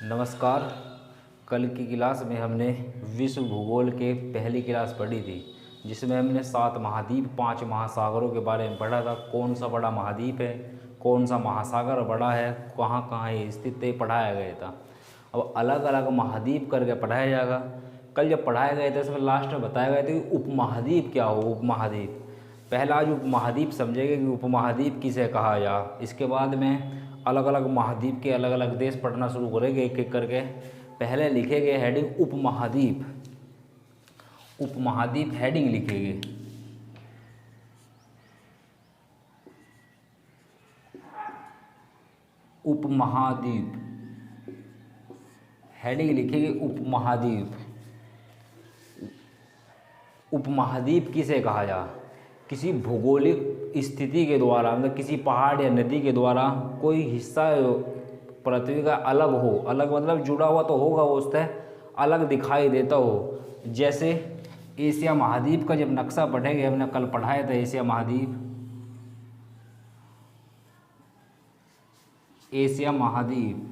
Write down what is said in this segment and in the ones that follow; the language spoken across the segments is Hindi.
नमस्कार। कल की क्लास में हमने विश्व भूगोल के पहली क्लास पढ़ी थी, जिसमें हमने 7 महाद्वीप 5 महासागरों के बारे में पढ़ा था। कौन सा बड़ा महाद्वीप है, कौन सा महासागर बड़ा है, कहाँ कहाँ ये स्थित है, पढ़ाया गया था। अब अलग अलग महाद्वीप करके पढ़ाया जाएगा। कल जब पढ़ाया गया था इसमें लास्ट में बताया गया था कि उपमहाद्वीप क्या हो। उपमहाद्वीप पहला आज उपमहाद्वीप समझेंगे कि उपमहाद्वीप किसे कहा जा। इसके बाद में अलग अलग महाद्वीप के अलग अलग देश पढ़ना शुरू करेंगे एक एक करके। पहले लिखेंगे हेडिंग उपमहाद्वीप। उपमहाद्वीप हेडिंग लिखेंगे। उपमहाद्वीप हेडिंग लिखेंगे उपमहाद्वीप। उपमहाद्वीप किसे कहा जा? किसी भौगोलिक स्थिति के द्वारा, मतलब किसी पहाड़ या नदी के द्वारा कोई हिस्सा पृथ्वी का अलग हो। अलग मतलब जुड़ा हुआ तो होगा, वो उससे अलग दिखाई देता हो। जैसे एशिया महाद्वीप का जब नक्शा पढ़ेंगे, हमने कल पढ़ाया था एशिया महाद्वीप। एशिया महाद्वीप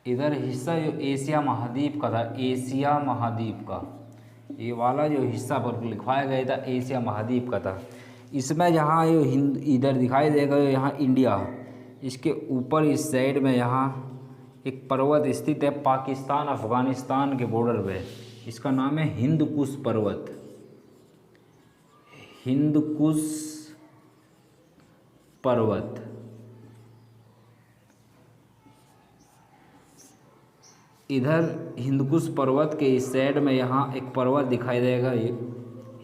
इधर हिस्सा जो एशिया महाद्वीप का था, एशिया महाद्वीप का ये वाला जो हिस्सा पर लिखवाया गया था एशिया महाद्वीप का था। इसमें जहाँ ये हिंद इधर दिखाई देगा, यहाँ इंडिया, इसके ऊपर इस साइड में यहाँ एक पर्वत स्थित है पाकिस्तान अफ़गानिस्तान के बॉर्डर पे। इसका नाम है हिंद कुश पर्वत। हिंद कुश पर्वत। इधर हिंदकुश पर्वत के इस साइड में यहाँ एक पर्वत दिखाई देगा, ये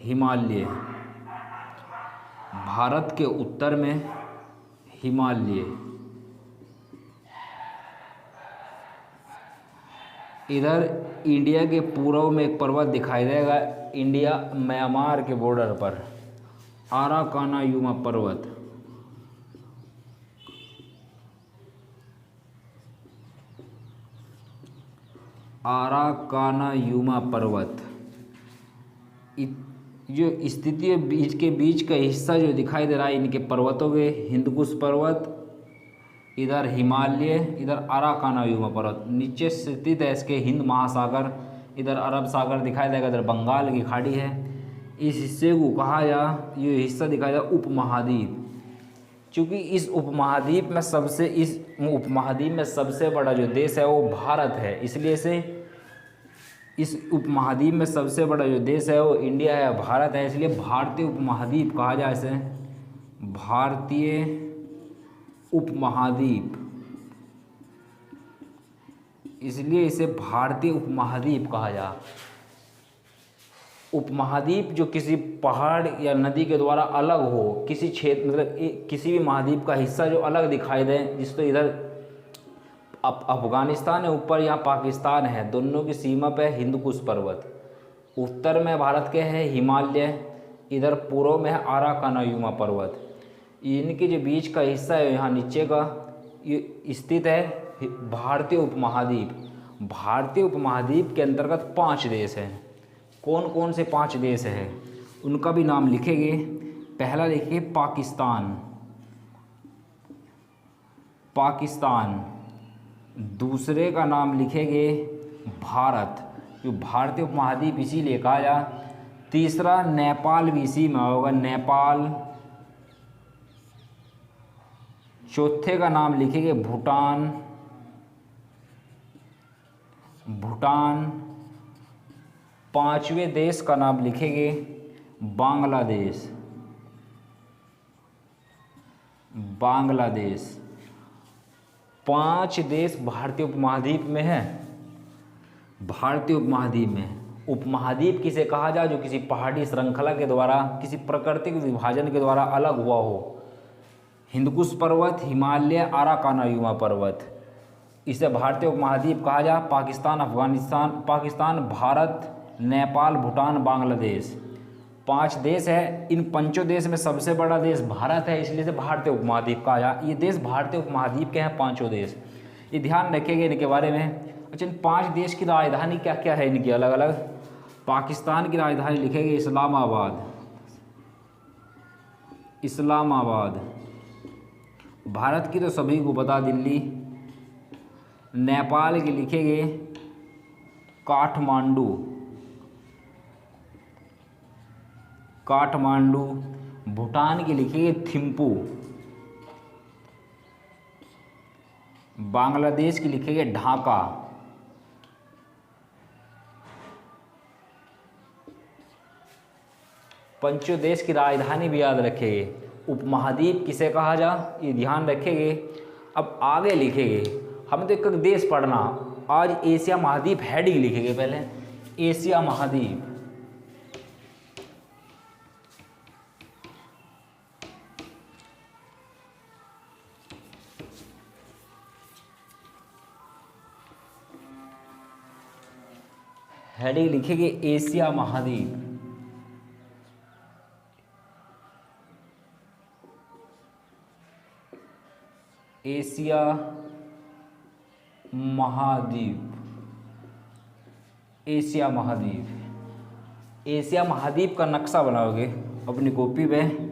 हिमालय। भारत के उत्तर में हिमालय। इधर इंडिया के पूर्व में एक पर्वत दिखाई देगा, इंडिया म्यांमार के बॉर्डर पर, आराकानायुमा पर्वत। आराकानायुमा पर्वत। जो स्थिति बीच के बीच का हिस्सा जो दिखाई दे रहा है इनके पर्वतों के, हिंदकुश पर्वत, इधर हिमालय, इधर आराकानायुमा पर्वत। नीचे स्थित है इसके हिंद महासागर, इधर अरब सागर दिखाई देगा, इधर बंगाल की खाड़ी है। इस हिस्से को कहा जा, ये हिस्सा दिखाई दे उपमहाद्वीप। चूँकि इस उपमहाद्वीप में सबसे बड़ा जो देश है वो भारत है, इसलिए से इस उपमहाद्वीप में सबसे बड़ा जो देश है वो इंडिया है, भारत है, इसलिए भारतीय उपमहाद्वीप कहा जाए इसे। भारतीय उपमहाद्वीप, इसलिए इसे भारतीय उपमहाद्वीप कहा जा। उपमहाद्वीप जो किसी पहाड़ या नदी के द्वारा अलग हो, किसी क्षेत्र मतलब किसी भी महाद्वीप का हिस्सा जो अलग दिखाई दे, जिस तो इधर अफगानिस्तान है ऊपर, यहाँ पाकिस्तान है, दोनों की सीमा पे हिंदकुश पर्वत। उत्तर में भारत के है हिमालय, इधर पूर्व में है आराकानायुमा पर्वत। इनके जो बीच का हिस्सा है यहाँ नीचे का, ये स्थित है भारतीय उपमहाद्वीप। भारतीय उपमहाद्वीप के अंतर्गत 5 देश हैं। कौन कौन से 5 देश हैं उनका भी नाम लिखेंगे। पहला लिखिए पाकिस्तान। पाकिस्तान। दूसरे का नाम लिखेंगे भारत, जो भारतीय उपमहाद्वीप इसीलिए कहा जा। तीसरा नेपाल भी इसी में होगा, नेपाल। चौथे का नाम लिखेंगे भूटान। भूटान। 5वें देश का नाम लिखेंगे बांग्लादेश। बांग्लादेश। 5 देश भारतीय उपमहाद्वीप में है। भारतीय उपमहाद्वीप में उपमहाद्वीप किसे कहा जाए? जो किसी पहाड़ी श्रृंखला के द्वारा, किसी प्राकृतिक विभाजन के द्वारा अलग हुआ हो। हिंदकुश पर्वत, हिमालय, आराकानायुमा पर्वत, इसे भारतीय उपमहाद्वीप कहा जा। पाकिस्तान, अफगानिस्तान, पाकिस्तान, भारत, नेपाल, भूटान, बांग्लादेश, 5 देश है। इन 5 देश में सबसे बड़ा देश भारत है, इसलिए से भारतीय उपमहाद्वीप कहा जा। ये देश भारतीय उपमहाद्वीप के हैं 5 देश। ये ध्यान रखेंगे इनके बारे में। अच्छा, इन 5 देश की राजधानी क्या क्या है इनकी अलग अलग? पाकिस्तान की राजधानी लिखेंगे इस्लामाबाद। इस्लामाबाद। भारत की तो सभी को पता दिल्ली। नेपाल की लिखेंगे काठमांडू। काठमांडू। भूटान की लिखेंगे थिम्पू। बांग्लादेश की लिखेंगे ढाका। पंचों देश की राजधानी भी याद रखेंगे। उपमहाद्वीप किसे कहा जा, ये ध्यान रखेंगे। अब आगे लिखेंगे, हम तो एक देश पढ़ना, आज एशिया महाद्वीप हेडिंग लिखेंगे पहले। एशिया महाद्वीप। हेडिंग लिखेंगे एशिया महाद्वीप। एशिया महाद्वीप। एशिया महाद्वीप। एशिया महाद्वीप का नक्शा बनाओगे अपनी कॉपी पे।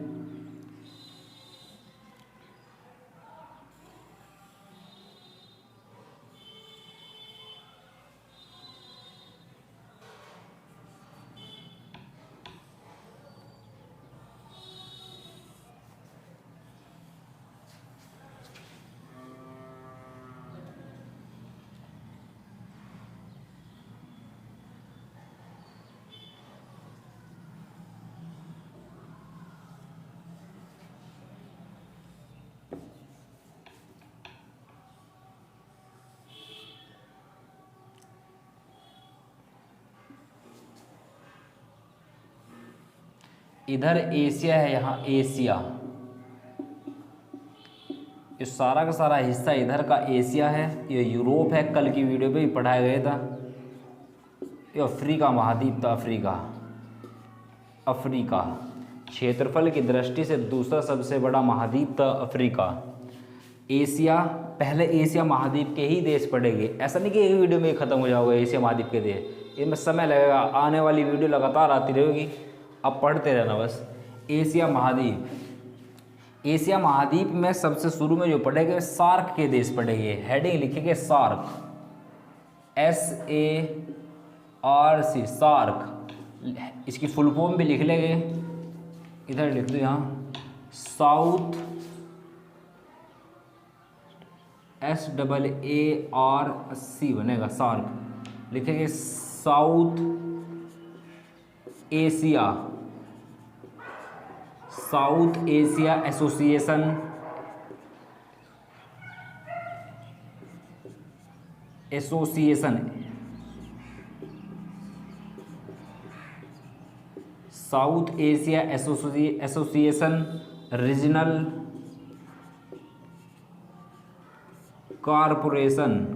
इधर एशिया है, यहाँ एशिया। ये सारा का सारा हिस्सा इधर का एशिया है। ये यूरोप है, कल की वीडियो पे भी पढ़ाया गया था। ये अफ्रीका महाद्वीप था, अफ्रीका। अफ्रीका क्षेत्रफल की दृष्टि से दूसरा सबसे बड़ा महाद्वीप था अफ्रीका। एशिया, पहले एशिया महाद्वीप के ही देश पड़ेंगे, ऐसा नहीं कि एक वीडियो में ख़त्म हो जाओगे एशिया महाद्वीप के देश। इनमें समय लगेगा, आने वाली वीडियो लगातार आती रहेगी, अब पढ़ते रहना बस। एशिया महाद्वीप। एशिया महाद्वीप में सबसे शुरू में जो पढ़ेंगे सार्क के देश पढ़ेंगे। हेडिंग लिखेंगे सार्क। SARC, SAARC. इसकी फुल फॉर्म भी लिख लेंगे, इधर लिख दो यहाँ, साउथ SAARC बनेगा, सार्क। लिखेंगे south Asia. South Asia association. South Asia association regional corporation.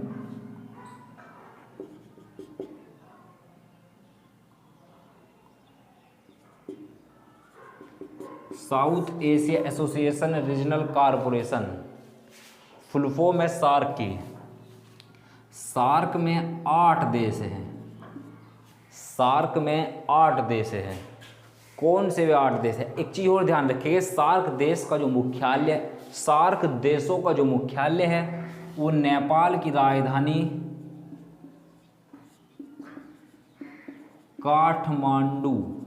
South Asia association regional corporation, full form है सार्क की। सार्क में 8 देश हैं। सार्क में 8 देश हैं। कौन से वे 8 देश हैं? एक चीज़ और ध्यान रखिए, सार्क देश का जो मुख्यालय, सार्क देशों का जो मुख्यालय है वो नेपाल की राजधानी काठमांडू।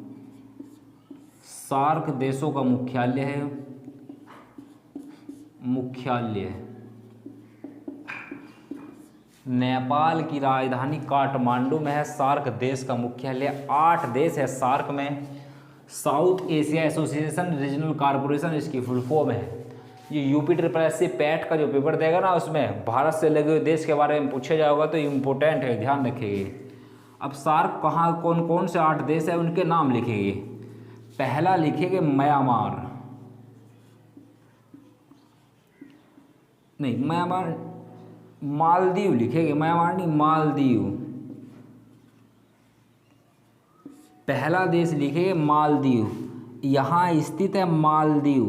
सार्क देशों का मुख्यालय है, नेपाल की राजधानी काठमांडू में है। सार्क देश का मुख्यालय। 8 देश है सार्क में। South Asia association regional corporation इसकी फुल फॉर्म है। ये UPSSC पैट का जो पेपर देगा ना, उसमें भारत से लगे हुए देश के बारे में पूछा जाएगा, तो इम्पोर्टेंट है, ध्यान रखिए। अब सार्क कहाँ कौन कौन से 8 देश है उनके नाम लिखेंगे। पहला लिखेंगे म्यांमार, नहीं म्यांमार, मालदीव लिखेंगे, म्यांमार नहीं मालदीव। पहला देश लिखेंगे मालदीव, यहाँ स्थित है मालदीव।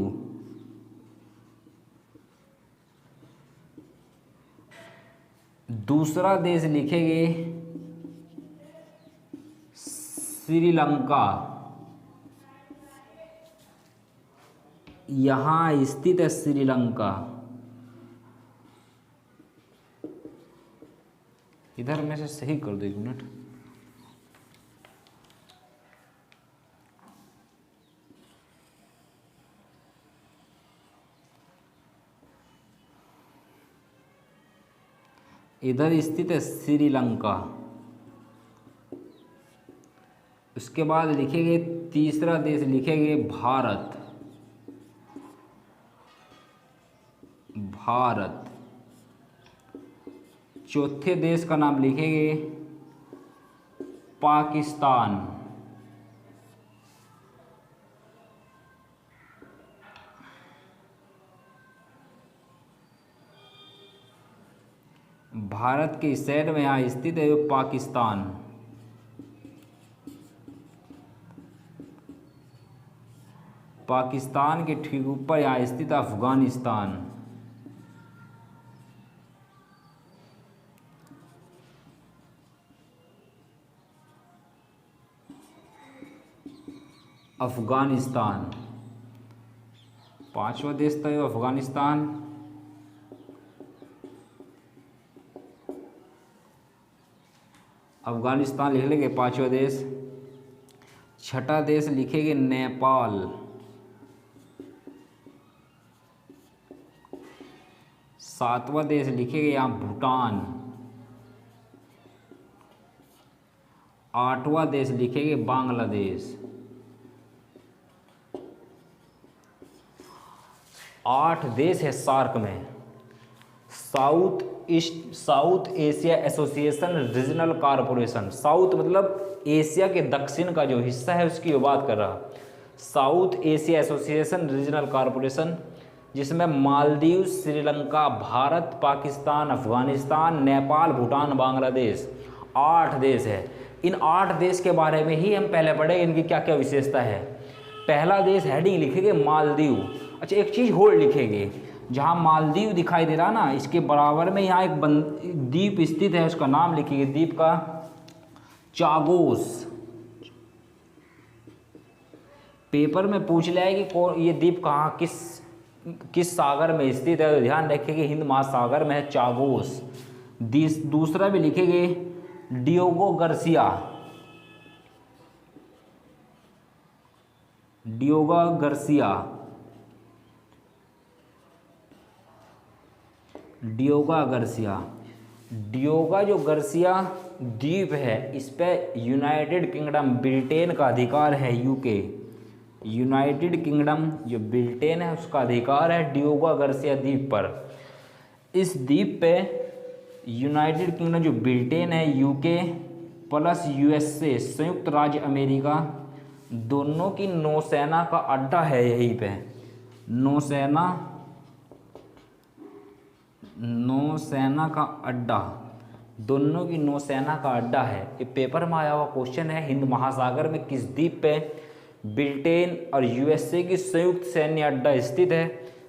दूसरा देश लिखेंगे श्रीलंका यहाँ स्थित है श्रीलंका। इधर में से सही कर दो, 1 मिनट। इधर स्थित है श्रीलंका। उसके बाद लिखेंगे तीसरा देश, लिखेंगे भारत। भारत। चौथे देश का नाम लिखेंगे पाकिस्तान। भारत के इस साइड में यहाँ स्थित है पाकिस्तान। पाकिस्तान के ठीक ऊपर यहाँ स्थित अफगानिस्तान। अफगानिस्तान। पांचवा देश था ये अफगानिस्तान। अफगानिस्तान लिख लेंगे पांचवा देश। छठा देश लिखेंगे नेपाल। सातवां देश लिखेंगे यहाँ भूटान। आठवां देश लिखेंगे बांग्लादेश। 8 देश है सार्क में। South Asia association regional corporation. South मतलब एशिया के दक्षिण का जो हिस्सा है उसकी वो बात कर रहा। South Asia association regional corporation, जिसमें मालदीव, श्रीलंका, भारत, पाकिस्तान, अफगानिस्तान, नेपाल, भूटान, बांग्लादेश 8 देश है। इन 8 देश के बारे में ही हम पहले पढ़े, इनकी क्या क्या विशेषता है। पहला देश हेडिंग लिखेंगे मालदीव। अच्छा, एक चीज़ होल्ड लिखेंगे, जहाँ मालदीव दिखाई दे रहा ना, इसके बराबर में यहाँ एक द्वीप स्थित है, उसका नाम लिखेंगे द्वीप का चागोस। पेपर में पूछ लिया है कि ये द्वीप कहाँ किस सागर में स्थित है, तो ध्यान रखेंगे हिंद महासागर में है चागोस। दूसरा भी लिखेंगे डियोगो गार्सिया। डियोगा गार्सिया। डियोगा गार्सिया। डियोगा जो गार्सिया द्वीप है, इस पे यूनाइटेड किंगडम ब्रिटेन का अधिकार है। यूके, यूनाइटेड किंगडम जो ब्रिटेन है उसका अधिकार है डियोगा गार्सिया द्वीप पर। इस द्वीप पे यूनाइटेड किंगडम जो ब्रिटेन है, यूके प्लस यूएसए संयुक्त राज्य अमेरिका, दोनों की नौसेना का अड्डा है यहीं पे। नौसेना का अड्डा, दोनों की नौसेना का अड्डा है। ये पेपर में आया हुआ क्वेश्चन है। हिंद महासागर में किस द्वीप पे ब्रिटेन और यूएसए की संयुक्त सैन्य अड्डा स्थित है,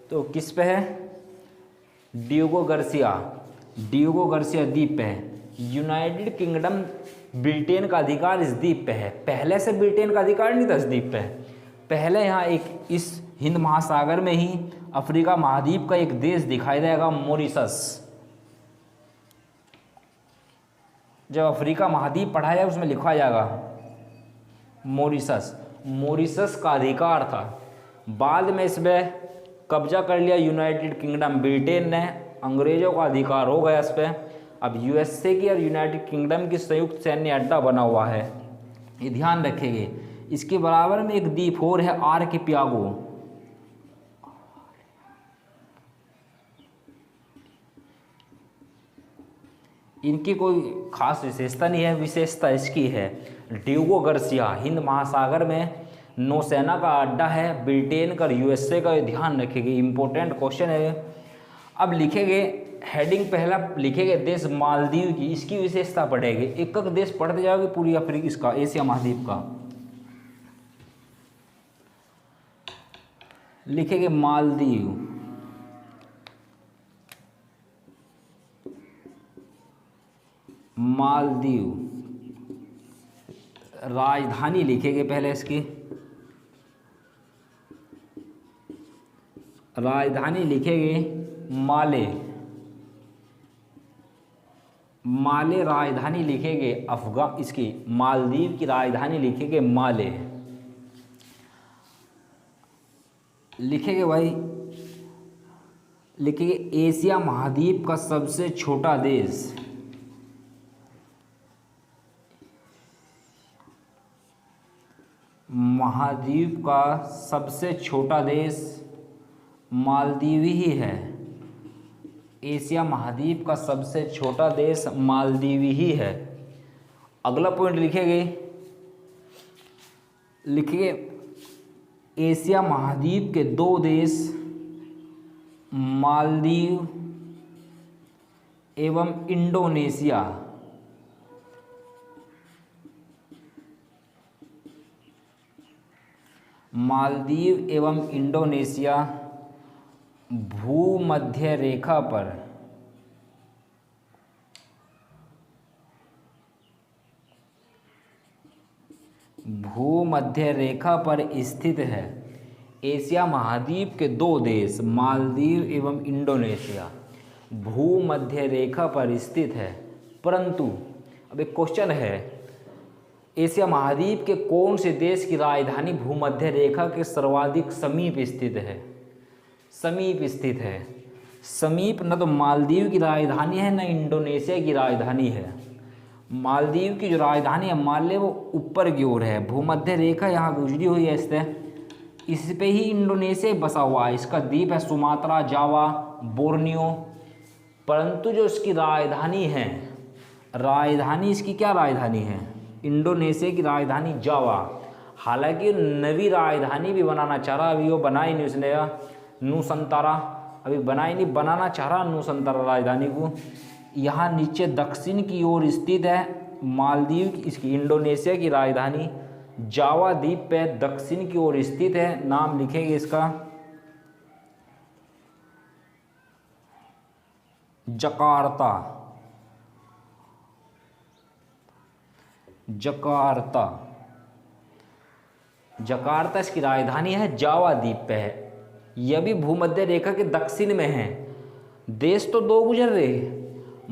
तो किस पे है? Diogo Garcia. डियोगो गार्सिया द्वीप पे है। यूनाइटेड किंगडम ब्रिटेन का अधिकार इस द्वीप पे है। पहले से ब्रिटेन का अधिकार नहीं था इस द्वीप पे। पहले यहाँ एक इस हिंद महासागर में ही अफ्रीका महाद्वीप का एक देश दिखाई देगा, मॉरिशस। जब अफ्रीका महाद्वीप पढ़ा जाए उसमें लिखा जाएगा मॉरिशस। मॉरिशस का अधिकार था। बाद में इस पर कब्जा कर लिया यूनाइटेड किंगडम ब्रिटेन ने, अंग्रेजों का अधिकार हो गया इस पर। अब यूएसए की और यूनाइटेड किंगडम की संयुक्त सैन्य अड्डा बना हुआ है, ये ध्यान रखेंगे। इसके बराबर में एक द्वीप और है आर्किपियागो। इनकी कोई खास विशेषता नहीं है, विशेषता इसकी है डियोगो गार्सिया हिंद महासागर में नौसेना का अड्डा है ब्रिटेन का, यूएसए का, ध्यान रखेंगे, इंपॉर्टेंट क्वेश्चन है। अब लिखेंगे हेडिंग पहला लिखेंगे देश मालदीव की, इसकी विशेषता पढ़ेंगे। एक एक देश पढ़ते जाओगे पूरी अफ्रीका, इसका एशिया महाद्वीप का। लिखेंगे मालदीव। मालदीव राजधानी लिखेंगे पहले इसकी, राजधानी लिखेंगे माले, माले राजधानी लिखेंगे इसकी मालदीव की राजधानी लिखेंगे माले। लिखेंगे भाई, लिखेंगे एशिया महाद्वीप का सबसे छोटा देश, महाद्वीप का सबसे छोटा देश मालदीव ही है। एशिया महाद्वीप का सबसे छोटा देश मालदीव ही है। अगला पॉइंट लिखेंगे, लिखिए एशिया महाद्वीप के दो देश मालदीव एवं इंडोनेशिया, मालदीव एवं इंडोनेशिया भूमध्य रेखा पर भूमध्य रेखा पर स्थित है। एशिया महाद्वीप के दो देश मालदीव एवं इंडोनेशिया भूमध्य रेखा पर स्थित है, परंतु अब एक क्वेश्चन है, एशिया महाद्वीप के कौन से देश की राजधानी भूमध्य रेखा के सर्वाधिक समीप स्थित है? समीप स्थित है। समीप न तो मालदीव की राजधानी है न इंडोनेशिया की राजधानी है। मालदीव की जो राजधानी है माले वो ऊपर की ओर है, भूमध्य रेखा यहाँ गुजरी हुई है इससे, इस पे ही इंडोनेशिया बसा हुआ है। इसका द्वीप है सुमात्रा, जावा, बोर्नियो, परंतु जो इसकी राजधानी है, राजधानी इसकी क्या राजधानी है? इंडोनेशिया की राजधानी जावा। हालांकि नवी राजधानी भी बनाना चाह रहा, अभी वो बनाई नहीं उसने, नूसंतारा अभी बनाई नहीं, बनाना चाह रहा नूसंतारा राजधानी को। यहाँ नीचे दक्षिण की ओर स्थित है मालदीव की, इसकी इंडोनेशिया की राजधानी जावा द्वीप पे दक्षिण की ओर स्थित है। नाम लिखेंगे इसका जकार्ता, जकार्ता, जकार्ता इसकी राजधानी है, जावा द्वीप पे है। यह भी भूमध्य रेखा के दक्षिण में है। देश तो दो गुजर रहे,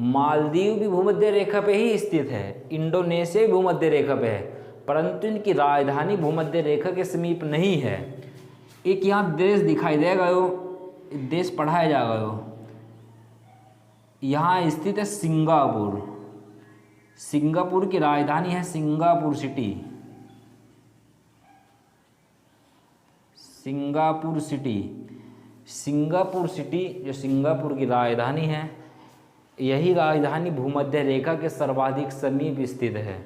मालदीव भी भूमध्य रेखा पे ही स्थित है, इंडोनेशिया भी भूमध्य रेखा पे है, परंतु इनकी राजधानी भूमध्य रेखा के समीप नहीं है। एक यहाँ देश दिखाई देगा, देश पढ़ाया जाएगा, यहाँ स्थित है सिंगापुर। सिंगापुर की राजधानी है Singapore city, Singapore city. Singapore city जो सिंगापुर की राजधानी है, यही राजधानी भूमध्य रेखा के सर्वाधिक समीप स्थित है।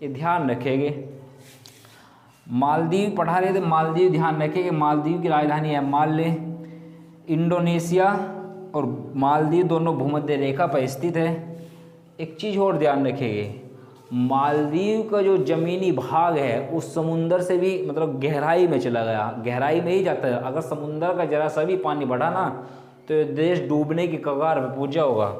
ये ध्यान रखेंगे। मालदीव पढ़ा रहे थे, मालदीव ध्यान रखेंगे, मालदीव की राजधानी है माले। इंडोनेशिया और मालदीव दोनों भूमध्य रेखा पर स्थित है। एक चीज़ और ध्यान रखेंगे, मालदीव का जो ज़मीनी भाग है उस समुंदर से भी मतलब गहराई में चला गया, गहराई में ही जाता है। अगर समुंदर का जरा सा भी पानी बढ़ा ना तो ये देश डूबने की कगार पर पहुंचा होगा।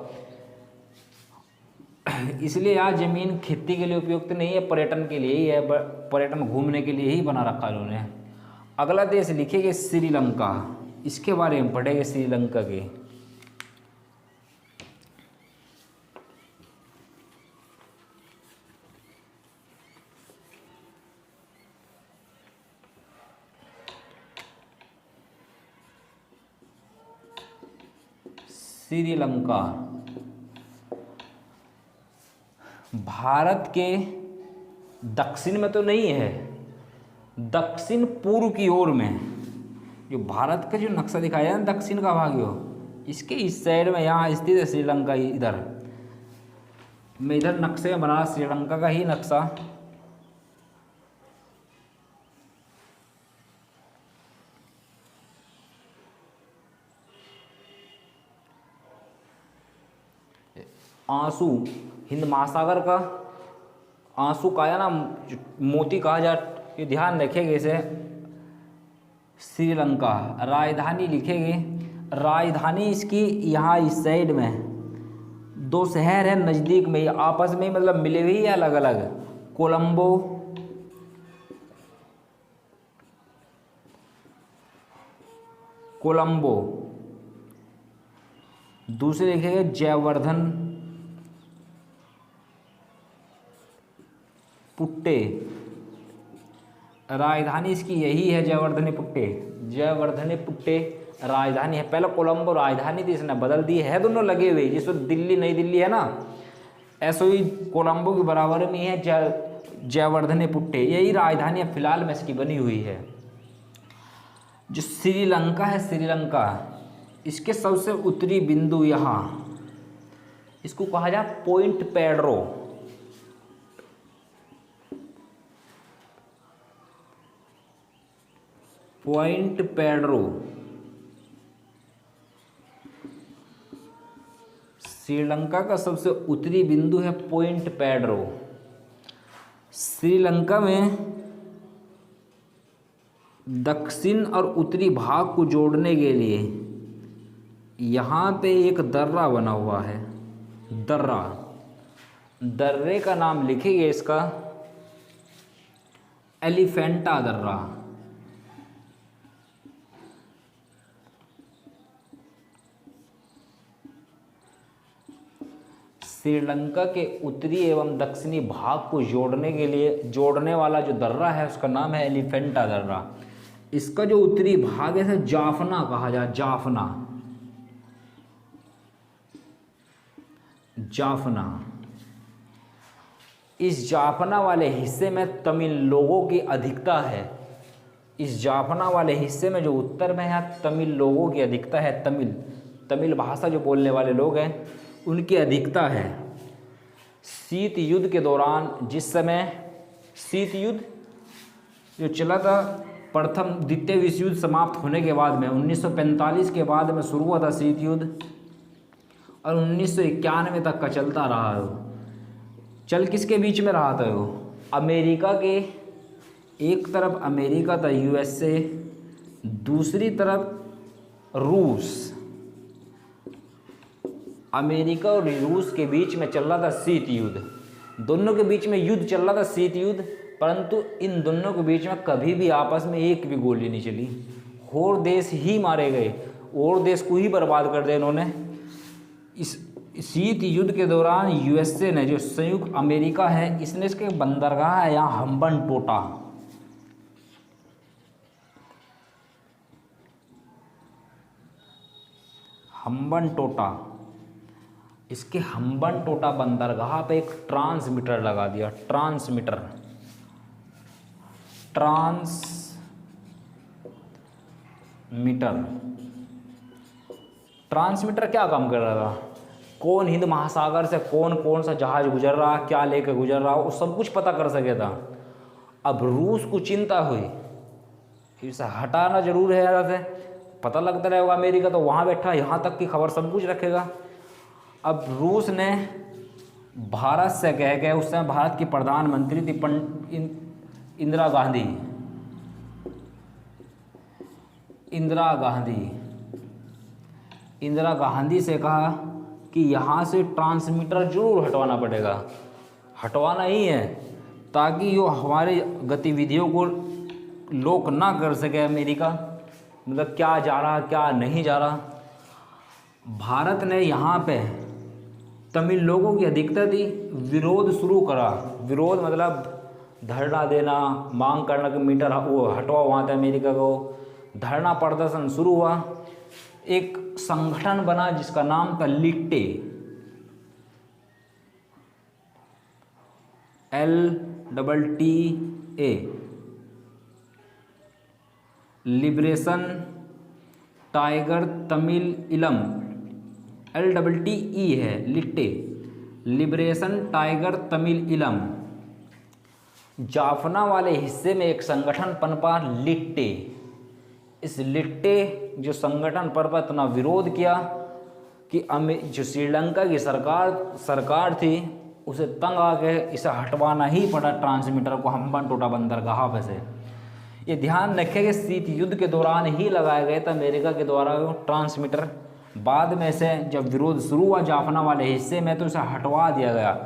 इसलिए यहाँ ज़मीन खेती के लिए उपयुक्त नहीं है, पर्यटन के लिए ही है, पर्यटन घूमने के लिए ही बना रखा इन्होंने। अगला देश लिखेंगे श्रीलंका, इसके बारे में पढ़ेंगे श्रीलंका के। श्रीलंका भारत के दक्षिण में तो नहीं है, दक्षिण पूर्व की ओर में। जो भारत का जो नक्शा दिखाया है ना, दक्षिण का भाग हो, इसके इस साइड में यहाँ स्थित है श्रीलंका। इधर मैं इधर नक्शे में बना श्रीलंका का ही नक्शा। आंसू हिंद महासागर का आंसू का है ना, मोती कहा जाए, ये ध्यान रखेंगे इसे। श्रीलंका राजधानी लिखेंगे, राजधानी इसकी यहाँ इस साइड में दो शहर है नज़दीक में, आपस में मतलब मिले हुए ही अलग अलग, कोलंबो कोलंबो। दूसरे लिखेंगे जयवर्धन पुट्टे। राजधानी इसकी यही है, जयवर्धने पुट्टे। जयवर्धने पुट्टे राजधानी है। पहले कोलंबो राजधानी थी, इसने बदल दी है। दोनों लगे हुए, जिस दिल्ली नई दिल्ली है ना, ऐसे ही कोलंबो के बराबर में है जयवर्धने पुट्टे, यही राजधानी फिलहाल में इसकी बनी हुई है। जो श्रीलंका है, श्रीलंका, इसके सबसे उत्तरी बिंदु यहाँ, इसको कहा जाए point Pedro. Point Pedro Sri Lanka का सबसे उत्तरी बिंदु है पॉइंट पेड्रो। श्रीलंका में दक्षिण और उत्तरी भाग को जोड़ने के लिए यहाँ पे एक दर्रा बना हुआ है। दर्रा, दर्रे का नाम लिखेंगे इसका एलिफेंटा दर्रा। श्रीलंका के उत्तरी एवं दक्षिणी भाग को जोड़ने के लिए जोड़ने वाला जो दर्रा है उसका नाम है एलिफेंटा दर्रा। इसका जो उत्तरी भाग है इसे जाफना कहा जाए, जाफना, जाफना। इस जाफना वाले हिस्से में तमिल लोगों की अधिकता है। इस जाफना वाले हिस्से में जो उत्तर में है तमिल लोगों की अधिकता है। तमिल भाषा जो बोलने वाले लोग हैं उनकी अधिकता है। शीत युद्ध के दौरान, जिस समय शीत युद्ध जो चला था, प्रथम द्वितीय विश्व युद्ध समाप्त होने के बाद में 1945 के बाद में शुरू हुआ था शीत युद्ध और 1991 तक का चलता रहा है। चल किसके बीच में रहा था वो? अमेरिका के, एक तरफ अमेरिका था USA, दूसरी तरफ रूस। अमेरिका और रूस के बीच में चल रहा था शीत युद्ध। दोनों के बीच में युद्ध चल रहा था, शीत युद्ध, परंतु इन दोनों के बीच में कभी भी आपस में एक भी गोली नहीं चली। और देश ही मारे गए, और देश को ही बर्बाद कर दिया इन्होंने। इस शीत युद्ध के दौरान USA ने, जो संयुक्त अमेरिका है, इसने इसके बंदरगाह है यहाँ हम्बनटोटा, हम्बनटोटा, इसके हम्बनटोटा बंदरगाह पे एक ट्रांसमीटर लगा दिया। ट्रांसमीटर क्या काम कर रहा था? कौन हिंद महासागर से कौन सा जहाज गुजर रहा, क्या लेकर गुजर रहा, वो सब कुछ पता कर सके था। अब रूस को चिंता हुई, इसे हटाना जरूर है, ऐसे पता लगता रहेगा अमेरिका तो वहाँ बैठा, यहाँ तक की खबर सब कुछ रखेगा। अब रूस ने भारत से कह के, उस समय भारत की प्रधानमंत्री थी इंदिरा गांधी से कहा कि यहाँ से ट्रांसमीटर जरूर हटवाना पड़ेगा, हटवाना ही है, ताकि यो हमारे गतिविधियों को लोक ना कर सके अमेरिका, मतलब क्या जा रहा क्या नहीं जा रहा। भारत ने यहाँ पे, तमिल लोगों की अधिकता थी, विरोध शुरू करा। विरोध मतलब धरना देना, मांग करना कि मीटर वो हटवाओ वहाँ से अमेरिका को। धरना प्रदर्शन शुरू हुआ। एक संगठन बना जिसका नाम था लिट्टे, LTTA, लिबरेशन टाइगर तमिल इलम। LTTE है लिट्टे, लिबरेशन टाइगर तमिल इलम। जाफना वाले हिस्से में एक संगठन पनपा लिट्टे। इस लिट्टे जो संगठन पर इतना विरोध किया कि जो श्रीलंका की सरकार थी उसे तंग आ गए, इसे हटवाना ही पड़ा ट्रांसमीटर को हम्बनटोटा बंदरगाह पे से। ये ध्यान रखें कि शीत युद्ध के दौरान ही लगाया गया था अमेरिका के द्वारा ट्रांसमीटर। बाद में से जब विरोध शुरू हुआ जाफना वाले हिस्से में तो इसे हटवा दिया गया।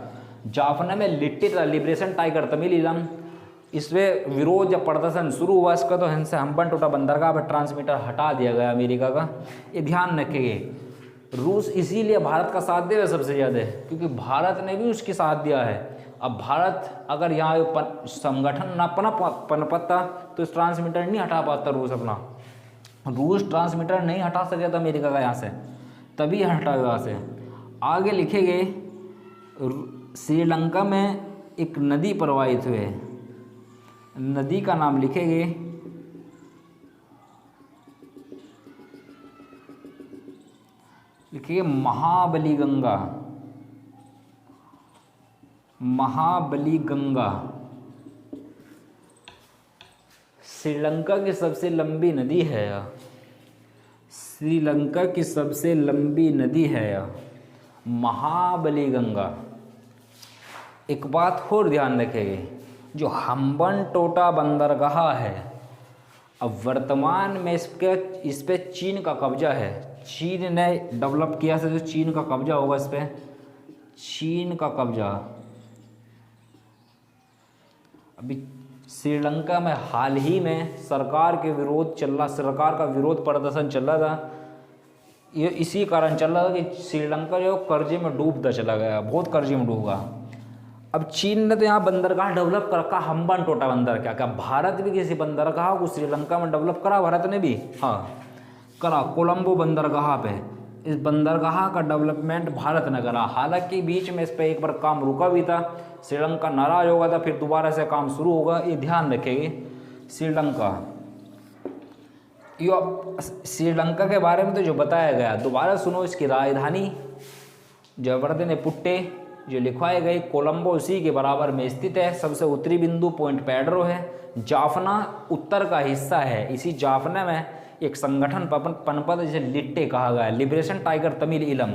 जाफना में लिट्टे था, लिबरेशन टाइगर तमिल इलम, इसमें विरोध जब प्रदर्शन शुरू हुआ इसका, तो इनसे हम्बनटोटा बंदरगाह पर ट्रांसमीटर हटा दिया गया अमेरिका का। ये ध्यान रखेंगे। रूस इसीलिए भारत का साथ दे रहा है सबसे ज़्यादा, क्योंकि भारत ने भी उसकी साथ दिया है। अब भारत अगर यहाँ संगठन ना पनपता तो इस ट्रांसमीटर नहीं हटा पाता रूस अपना। रूस ट्रांसमीटर नहीं हटा सके था अमेरिका का यहाँ से, तभी हटा यहाँ से। आगे लिखेंगे श्रीलंका में एक नदी प्रवाहित हुई है, नदी का नाम लिखेंगे महाबली गंगा। महाबली गंगा श्रीलंका की सबसे लंबी नदी है यह। श्रीलंका की सबसे लंबी नदी है यह महाबली गंगा। एक बात और ध्यान रखेंगे, जो हम्बनटोटा बंदरगाह है, अब वर्तमान में इस पे चीन का कब्जा है। चीन ने डेवलप किया से, जो चीन का कब्जा होगा इस पे, चीन का कब्जा। अभी श्रीलंका में हाल ही में सरकार का विरोध प्रदर्शन चल रहा था। ये इसी कारण चल रहा था कि श्रीलंका जो कर्जे में डूबता चला गया, बहुत कर्जे में डूबा। अब चीन ने तो यहाँ बंदरगाह डेवलप कर रखा, हम्बनटोटा बंदरगाह। क्या भारत भी किसी बंदरगाह को श्रीलंका में डेवलप करा? भारत ने भी हाँ करा, कोलंबो बंदरगाह पे। इस बंदरगाह का डेवलपमेंट भारत ने करा। हालांकि बीच में इस पर एक बार काम रुका भी था, श्रीलंका नाराज होगा था, फिर दोबारा से काम शुरू होगा। ये ध्यान रखेंगे। श्रीलंका के बारे में तो जो बताया गया, दोबारा सुनो। इसकी राजधानी जयवर्धनेपुट्टे जो लिखवाए गए, कोलंबो उसी के बराबर में स्थित है। सबसे उत्तरी बिंदु पॉइंट पेड्रो है। जाफना उत्तर का हिस्सा है। इसी जाफना में एक संगठन पनपत जिसे लिट्टे कहा गया है, लिबरेशन टाइगर तमिल इलम।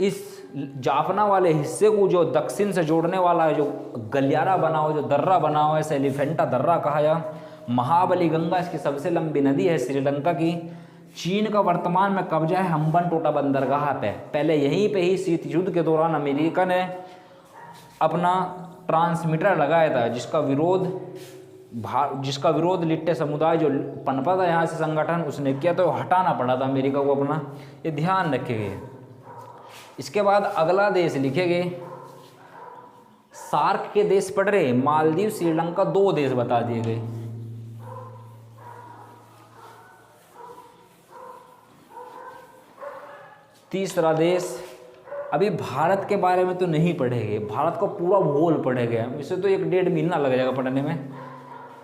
इस जाफना वाले हिस्से को जो दक्षिण से जोड़ने वाला है, जो गलियारा बना हो, जो दर्रा बना हुआ है, इसे एलिफेंटा दर्रा कहा जा। महाबली गंगा इसकी सबसे लंबी नदी है श्रीलंका की। चीन का वर्तमान में कब्जा है हम्बनटोटा बंदरगाह पे। पहले यहीं पे ही शीत युद्ध के दौरान अमेरिका ने अपना ट्रांसमीटर लगाया था, जिसका विरोध लिट्टे समुदाय जो पनपा था यहाँ से संगठन, उसने किया, तो हटाना पड़ा था अमेरिका को अपना। ये ध्यान रखेंगे। इसके बाद अगला देश लिखेंगे, सार्क के देश पढ़ रहे, मालदीव, श्रीलंका, 2 देश बता दिए गए। तीसरा देश, अभी भारत के बारे में तो नहीं पढ़ेंगे, भारत का पूरा भूगोल पढ़ेंगे, इसे तो 1-1.5 महीना लग जाएगा पढ़ने में।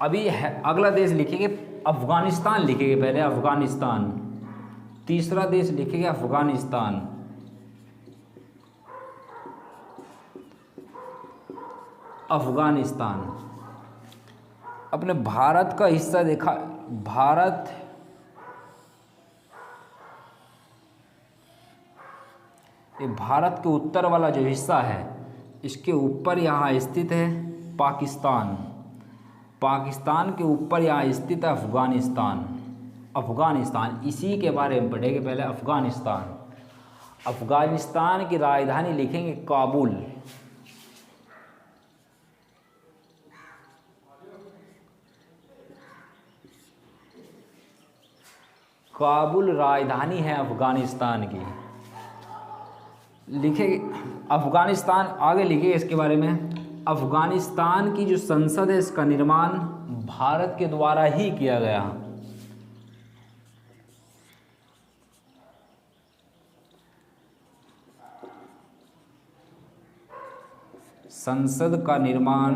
अभी अगला देश लिखेंगे अफगानिस्तान, लिखेंगे पहले अफगानिस्तान। तीसरा देश लिखेंगे अफगानिस्तान। अफगानिस्तान अपने भारत का हिस्सा देखा। भारत के उत्तर वाला जो हिस्सा है, इसके ऊपर यहाँ स्थित है पाकिस्तान। पाकिस्तान के ऊपर यहाँ स्थित है अफगानिस्तान। इसी के बारे में पढ़ेंगे पहले अफगानिस्तान। अफगानिस्तान की राजधानी लिखेंगे काबुल। काबुल राजधानी है अफगानिस्तान की। लिखेंगे अफगानिस्तान। आगे लिखिए इसके बारे में, अफगानिस्तान की जो संसद है, इसका निर्माण भारत के द्वारा ही किया गया। संसद का निर्माण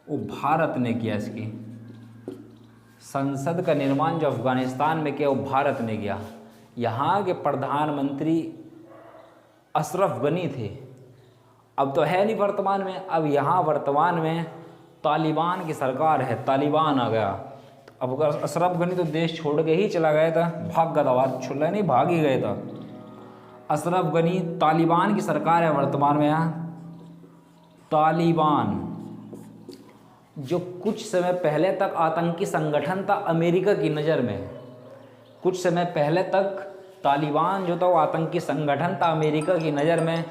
वो भारत ने किया। इसकी संसद का निर्माण जो अफगानिस्तान में किया, वो भारत ने किया। यहाँ के प्रधानमंत्री अशरफ गनी थे, अब तो है नहीं वर्तमान में। अब यहाँ वर्तमान में तालिबान की सरकार है, तालिबान आ गया। अब अशरफ गनी तो देश छोड़ के ही चला गया था, भाग गया था, छोड़ा नहीं, भाग ही गया था अशरफ गनी। तालिबान की सरकार है वर्तमान में यहाँ। तालिबान जो कुछ समय पहले तक आतंकी संगठन था अमेरिका की नज़र में, कुछ समय पहले तक तालिबान जो था वो आतंकी संगठन था अमेरिका की नज़र में।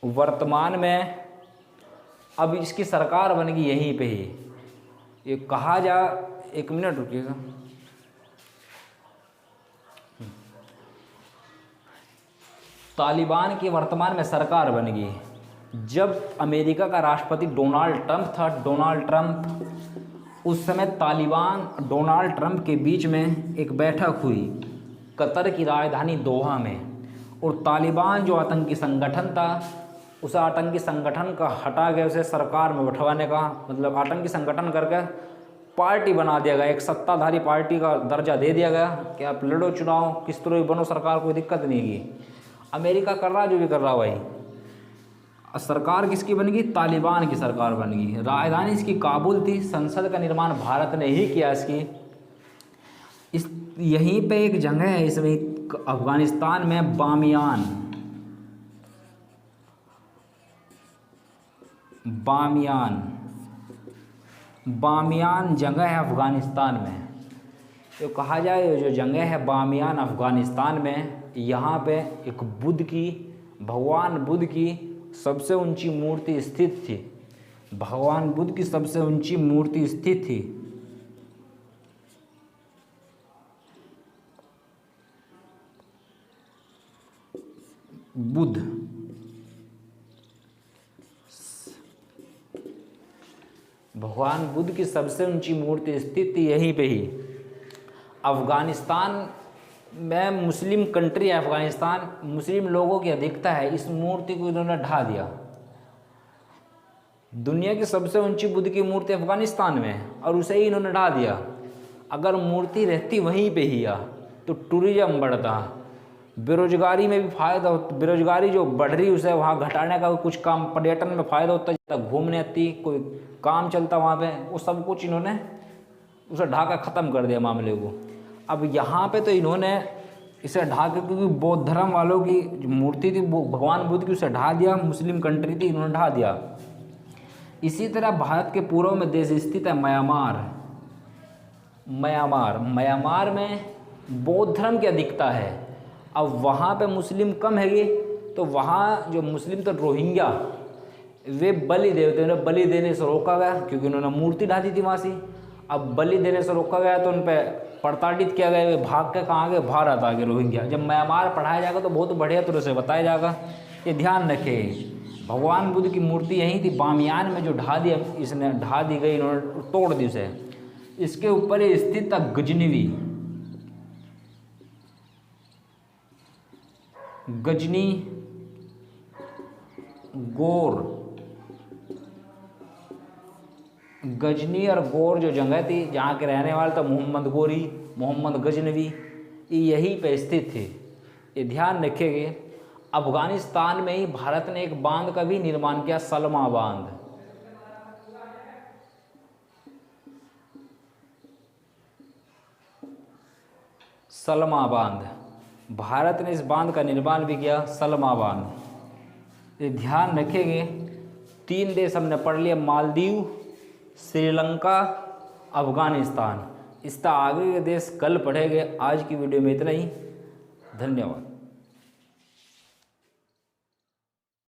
वर्तमान में अब इसकी सरकार बन गई यहीं पे ही। ये कहा जा, 1 मिनट रुकिएगा। तालिबान की वर्तमान में सरकार बन गई। जब अमेरिका का राष्ट्रपति डोनाल्ड ट्रंप था, डोनाल्ड ट्रंप, उस समय तालिबान डोनाल्ड ट्रंप के बीच में एक बैठक हुई कतर की राजधानी दोहा में। और तालिबान जो आतंकी संगठन था, उस आतंकी संगठन का हटा के उसे सरकार में बैठवाने का, मतलब आतंकी संगठन करके पार्टी बना दिया गया, एक सत्ताधारी पार्टी का दर्जा दे दिया गया कि आप लड़ो चुनाव, किस तरह भी बनो, सरकार कोई दिक्कत नहीं की। अमेरिका कर रहा जो भी कर रहा भाई। सरकार किसकी बन गई? तालिबान की सरकार बन गई। राजधानी इसकी काबुल थी। संसद का निर्माण भारत ने ही किया इसकी। इस यहीं पे एक जगह है इसमें, अफगानिस्तान में बामियान, बामियान जगह है अफ़गानिस्तान में। तो कहा जाए जो जगह है बामियान अफ़गानिस्तान में, यहाँ पे एक बुद्ध की, भगवान बुद्ध की सबसे ऊंची मूर्ति स्थित थी। भगवान बुद्ध की सबसे ऊंची मूर्ति स्थित थी। बुद्ध भगवान बुद्ध की सबसे ऊंची मूर्ति स्थित थी यहीं पे ही। अफ़गानिस्तान में मुस्लिम कंट्री है, अफ़गानिस्तान मुस्लिम लोगों की अधिकता है। इस मूर्ति को इन्होंने ढा दिया। दुनिया की सबसे ऊंची बुद्ध की मूर्ति अफ़गानिस्तान में है और उसे ही इन्होंने ढा दिया। अगर मूर्ति रहती वहीं पे ही तो टूरिज्म बढ़ता, बेरोजगारी में भी फ़ायदा होता। बेरोजगारी जो बढ़ रही उसे वहाँ घटाने का कुछ काम, पर्यटन में फ़ायदा होता, जब घूमने आती, कोई काम चलता वहाँ पे, वो सब कुछ इन्होंने उसे ढाका ख़त्म कर दिया मामले को। अब यहाँ पे तो इन्होंने इसे ढा के, क्योंकि बौद्ध धर्म वालों की जो मूर्ति थी भगवान बुद्ध की, उसे ढा दिया। मुस्लिम कंट्री थी, इन्होंने ढा दिया। इसी तरह भारत के पूर्व में देश स्थित है म्यांमार में बौद्ध धर्म की अधिकता है। अब वहाँ पे मुस्लिम कम हैगी, तो वहाँ जो मुस्लिम तो रोहिंग्या, वे बलि देते, उन्हें बलि देने से रोका गया क्योंकि उन्होंने मूर्ति ढा दी थी वहाँ से। अब बलि देने से रोका गया तो उन पर प्रताड़ित किया गया। वे भाग के कहाँ गए? भारत आ गए रोहिंग्या। जब म्यांमार पढ़ाया जाएगा तो बहुत बढ़िया तरह से बताया जाएगा। ये ध्यान रखें, भगवान बुद्ध की मूर्ति यहीं थी बामियान में, जो ढा दी, इसने ढा दी गई, इन्होंने तोड़ दी उसे। इसके ऊपर ये स्थित था गजनी गजनी और गौर जो जगह थी, जहाँ के रहने वाले था मोहम्मद गजनवी, यहीं पे स्थित थे। ये ध्यान रखेंगे। अफगानिस्तान में ही भारत ने एक बांध का भी निर्माण किया, सलमा बांध। सलमा बांध, भारत ने इस बांध का निर्माण भी किया, सलमा बांध। ये ध्यान रखेंगे। 3 देश हमने पढ़ लिया, मालदीव, श्रीलंका, अफगानिस्तान। इसका आगे के देश कल पढ़ेंगे। आज की वीडियो में इतना ही। धन्यवाद।